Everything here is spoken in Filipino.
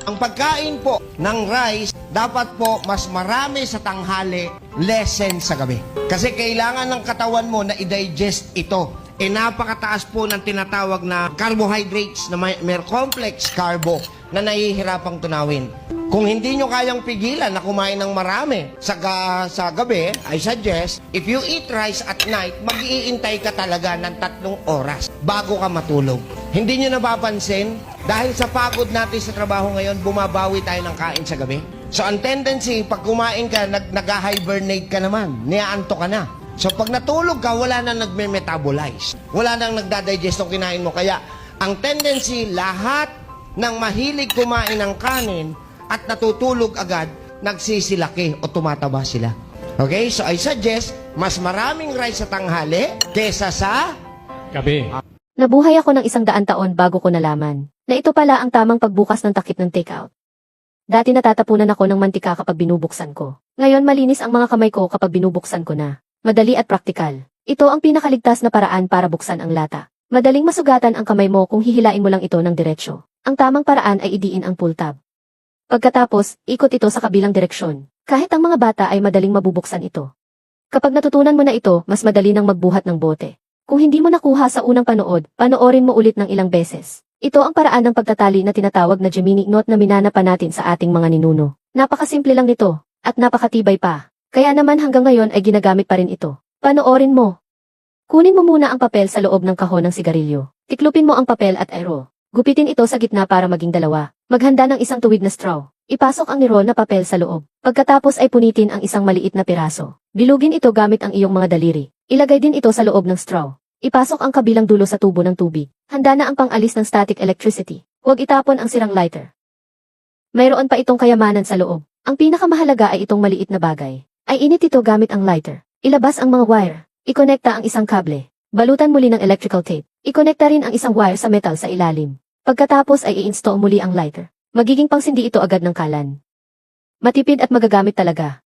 Ang pagkain po ng rice, dapat po mas marami sa tanghali, lessen sa gabi. Kasi kailangan ng katawan mo na i-digest ito. Napakataas po ng tinatawag na carbohydrates na may complex carbo na nahihirapang tunawin. Kung hindi nyo kayang pigilan na kumain ng marami sa gabi, I suggest, if you eat rice at night, mag-iintay ka talaga ng 3 oras bago ka matulog. Hindi nyo napapansin, dahil sa pagod natin sa trabaho ngayon, bumabawi tayo ng kain sa gabi. So, ang tendency, pag kumain ka, nag-hibernate ka naman, niaanto ka na. So, pag natulog ka, wala nang nagme-metabolize. Wala nang nagdadigest ng kinain mo. Kaya, ang tendency, lahat ng mahilig kumain ng kanin at natutulog agad, nagsisilaki o tumataba sila. Okay? So, I suggest, mas maraming rice sa tanghali kesa sa gabi. Nabuhay ako ng 100 taon bago ko nalaman na ito pala ang tamang pagbukas ng takip ng takeout. Dati natatapunan ako ng mantika kapag binubuksan ko. Ngayon malinis ang mga kamay ko kapag binubuksan ko na. Madali at praktikal. Ito ang pinakaligtas na paraan para buksan ang lata. Madaling masugatan ang kamay mo kung hihilain mo lang ito ng diretsyo. Ang tamang paraan ay idiin ang pull tab. Pagkatapos, ikot ito sa kabilang direksyon. Kahit ang mga bata ay madaling mabubuksan ito. Kapag natutunan mo na ito, mas madali nang magbuhat ng bote. Kung hindi mo nakuha sa unang panood, panoorin mo ulit ng ilang beses. Ito ang paraan ng pagtatali na tinatawag na Gemini knot na minana pa natin sa ating mga ninuno. Napakasimple lang nito, at napakatibay pa. Kaya naman hanggang ngayon ay ginagamit pa rin ito. Panoorin mo. Kunin mo muna ang papel sa loob ng kahon ng sigarilyo. Tiklupin mo ang papel at aero. Gupitin ito sa gitna para maging dalawa. Maghanda ng isang tuwid na straw. Ipasok ang nirol na papel sa loob. Pagkatapos ay punitin ang isang maliit na piraso. Bilugin ito gamit ang iyong mga daliri. Ilagay din ito sa loob ng straw. Ipasok ang kabilang dulo sa tubo ng tubig. Handa na ang pang-alis ng static electricity. Huwag itapon ang sirang lighter. Mayroon pa itong kayamanan sa loob. Ang pinakamahalaga ay itong maliit na bagay. Ay init ito gamit ang lighter. Ilabas ang mga wire. Ikonekta ang isang kable. Balutan muli ng electrical tape. Ikonekta rin ang isang wire sa metal sa ilalim. Pagkatapos ay i-install muli ang lighter. Magiging pangsindi ito agad ng kalan. Matipid at magagamit talaga.